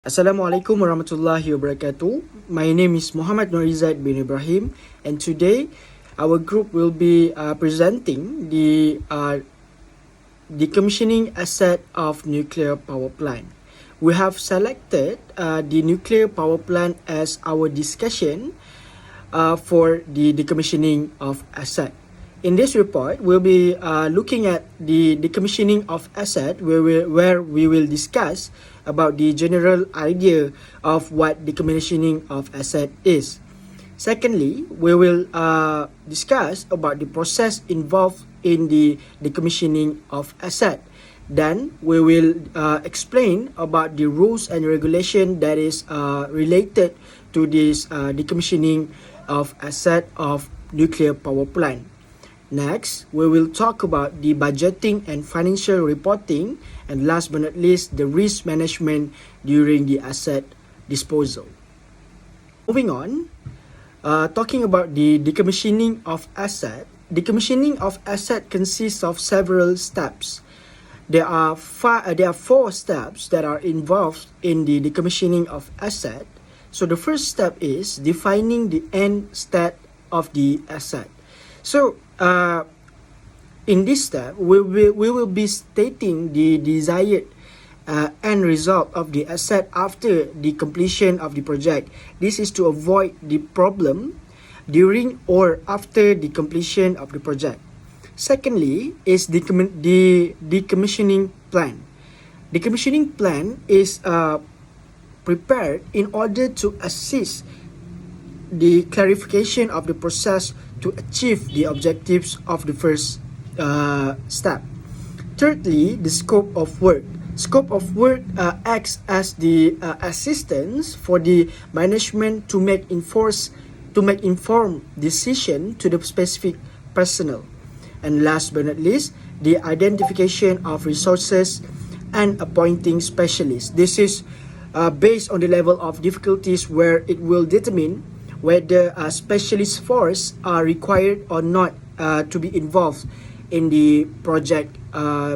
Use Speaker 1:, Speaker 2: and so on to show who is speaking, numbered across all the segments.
Speaker 1: Assalamualaikum warahmatullahi wabarakatuh. My name is Muhammad Norizad bin Ibrahim, and today our group will be presenting the decommissioning asset of nuclear power plant. We have selected the nuclear power plant as our discussion for the decommissioning of asset. In this report, we'll be looking at the decommissioning of asset where we will discuss about the general idea of what decommissioning of asset is. Secondly, we will discuss about the process involved in the decommissioning of asset. Then we will explain about the rules and regulation that is related to this decommissioning of asset of nuclear power plant. Next, we will talk about the budgeting and financial reporting, and last but not least, the risk management during the asset disposal. Moving on, talking about the decommissioning of asset. Decommissioning of asset consists of several steps. There are four steps that are involved in the decommissioning of asset. So the first step is defining the end state of the asset. So in this step, we will be stating the desired end result of the asset after the completion of the project. This is to avoid the problem during or after the completion of the project. Secondly is the decommissioning plan. Decommissioning plan is prepared in order to assist the clarification of the process to achieve the objectives of the first step. Thirdly, the scope of work. Scope of work acts as the assistance for the management to make informed decision to the specific personnel. And last but not least, the identification of resources and appointing specialists. This is based on the level of difficulties where it will determine whether a specialist force are required or not to be involved in the project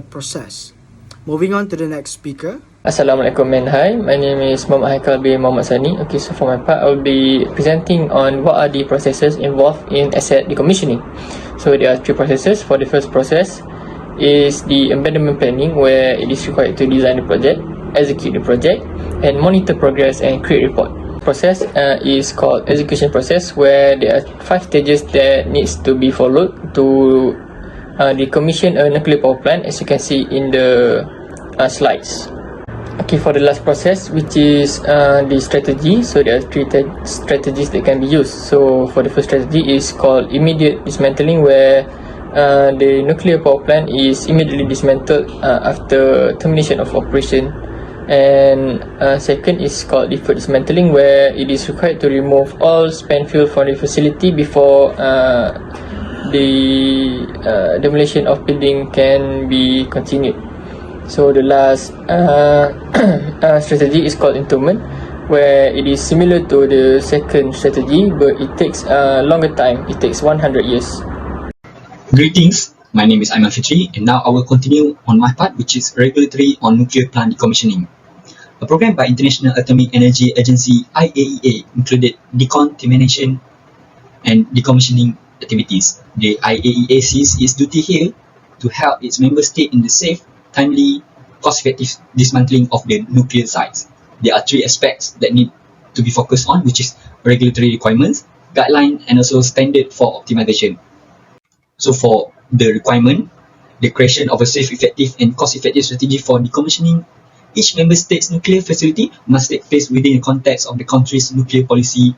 Speaker 1: process. Moving on to the next speaker.
Speaker 2: Assalamualaikum and hi, my name is Muhammad Haikal bin Muhammad Sani. Okay, so for my part, I will be presenting on what are the processes involved in asset decommissioning. So there are three processes. For the first process is the abandonment planning, where it is required to design the project, execute the project, and monitor progress and create report. Process is called execution process, where there are 5 stages that needs to be followed to decommission a nuclear power plant, as you can see in the slides. Okay, for the last process, which is the strategy, so there are 3 strategies that can be used. So for the first strategy is called immediate dismantling, where the nuclear power plant is immediately dismantled after termination of operation. And second is called deferred dismantling, where it is required to remove all spent fuel from the facility before the demolition of building can be continued. So the last strategy is called entombment, where it is similar to the second strategy, but it takes a longer time. It takes 100 years.
Speaker 3: Greetings, my name is Aiman Fitri, and now I will continue on my part, which is regulatory on nuclear plant decommissioning. A program by International Atomic Energy Agency (IAEA) included decontamination and decommissioning activities. The IAEA sees its duty here to help its member state in the safe, timely, cost-effective dismantling of the nuclear sites. There are 3 aspects that need to be focused on, which is regulatory requirements, guideline, and also standard for optimization. So for the requirement, the creation of a safe, effective, and cost-effective strategy for decommissioning each member state's nuclear facility must take place within the context of the country's nuclear policy,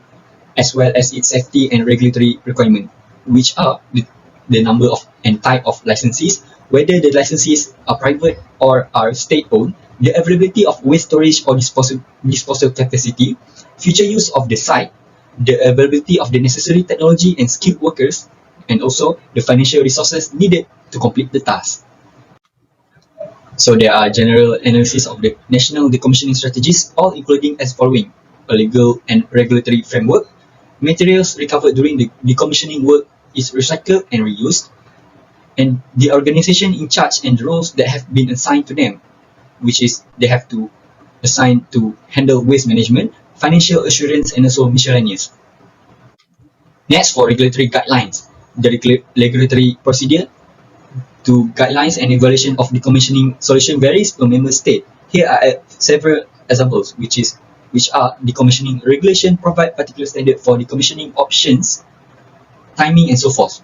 Speaker 3: as well as its safety and regulatory requirements, which are the number of and type of licensees, whether the licensees are private or are state-owned, the availability of waste storage or disposal capacity, future use of the site, the availability of the necessary technology and skilled workers, and also the financial resources needed to complete the task. So there are general analysis of the national decommissioning strategies, all including as following: a legal and regulatory framework, materials recovered during the decommissioning work is recycled and reused, and the organization in charge and the roles that have been assigned to them, which is they have to assigned to handle waste management, financial assurance, and also miscellaneous. Next, for regulatory guidelines, the regulatory procedure to guidelines and evaluation of decommissioning solution varies per member state. Here are several examples, which are decommissioning regulation provide particular standard for decommissioning options, timing, and so forth.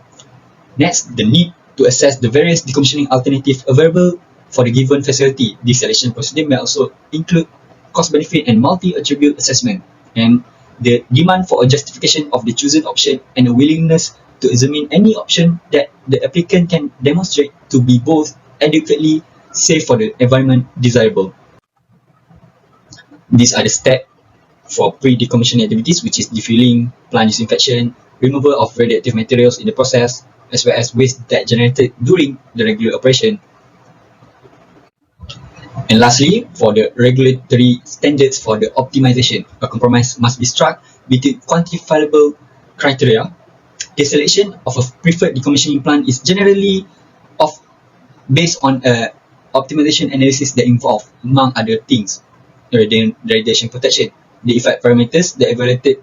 Speaker 3: Next, the need to assess the various decommissioning alternatives available for the given facility. This selection procedure may also include cost-benefit and multi-attribute assessment, and the demand for a justification of the chosen option and a willingness to examine any option that the applicant can demonstrate to be both adequately safe for the environment desirable. These are the steps for pre-decommissioning activities, which is defueling, plant disinfection, removal of radioactive materials in the process, as well as waste that generated during the regular operation. And lastly, for the regulatory standards for the optimization, a compromise must be struck between quantifiable criteria. The selection of a preferred decommissioning plan is generally based on a optimization analysis that involve, among other things, radiation protection. The effect parameters that evaluated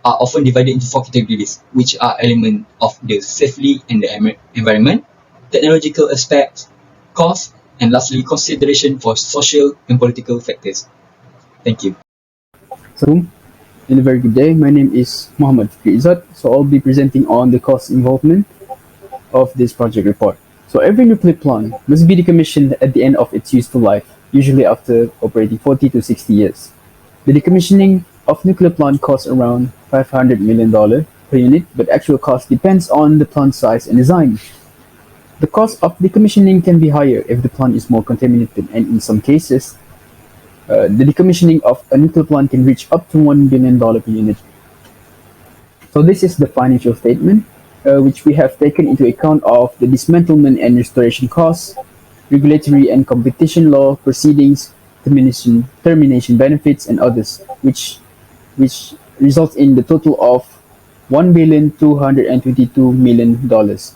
Speaker 3: are often divided into 4 categories, which are elements of the safety and the environment, technological aspects, cost, and lastly, consideration for social and political factors. Thank you.
Speaker 4: So, in a very good day. My name is Muhammad Izzat. So I'll be presenting on the cost involvement of this project report. So every nuclear plant must be decommissioned at the end of its useful life, usually after operating 40 to 60 years. The decommissioning of nuclear plant costs around $500 million per unit, but actual cost depends on the plant size and design. The cost of decommissioning can be higher if the plant is more contaminated, and in some cases, the decommissioning of a nuclear plant can reach up to $1 billion per unit. So this is the financial statement, which we have taken into account of the dismantlement and restoration costs, regulatory and competition law proceedings, termination benefits, and others, which results in the total of $1,222,000,000.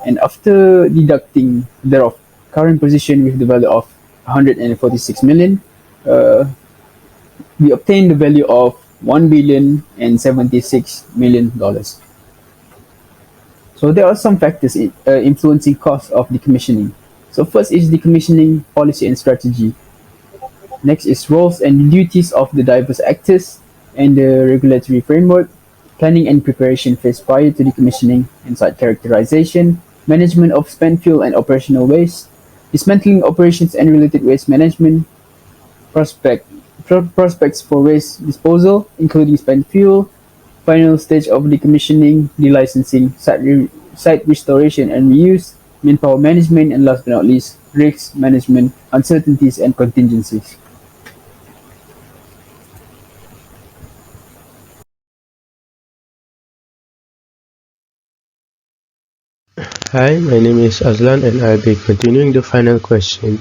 Speaker 4: And after deducting thereof current position with the value of 146 million, we obtain the value of $1,076,000,000. So there are some factors influencing cost of decommissioning. So first is decommissioning policy and strategy. Next is roles and duties of the diverse actors and the regulatory framework, planning and preparation phase prior to decommissioning, and site characterization, management of spent fuel and operational waste, dismantling operations and related waste management, prospects for waste disposal, including spent fuel, final stage of decommissioning, delicensing, site restoration and reuse, manpower management, and last but not least, risk management, uncertainties, and contingencies.
Speaker 5: Hi, my name is Azlan and I'll be continuing the final question.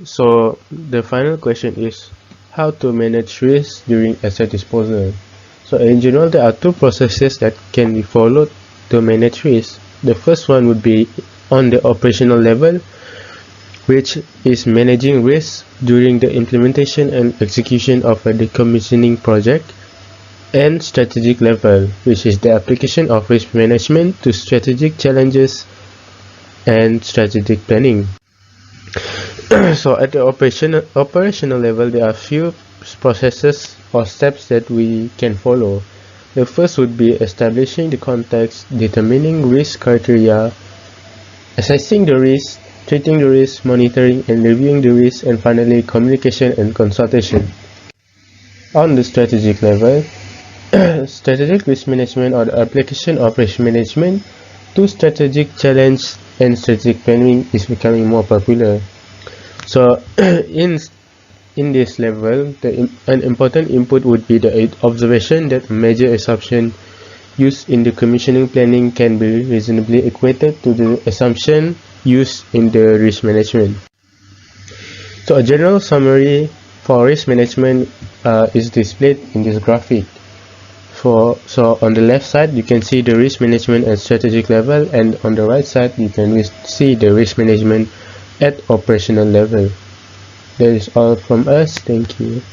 Speaker 5: So the final question is how to manage risk during asset disposal. So in general, there are two processes that can be followed to manage risk. The first one would be on the operational level, which is managing risk during the implementation and execution of a decommissioning project, and strategic level, which is the application of risk management to strategic challenges and strategic planning. So at the operational level, there are few processes or steps that we can follow. The first would be establishing the context, determining risk criteria, assessing the risk, treating the risk, monitoring and reviewing the risk, and finally communication and consultation. On the strategic level, strategic risk management or the application of risk management to strategic challenge and strategic planning is becoming more popular. So in this level, an important input would be the observation that major assumption used in the decommissioning planning can be reasonably equated to the assumption used in the risk management. So a general summary for risk management is displayed in this graphic. So on the left side you can see the risk management at strategic level, and on the right side you can see the risk management at operational level. That is all from us. Thank you.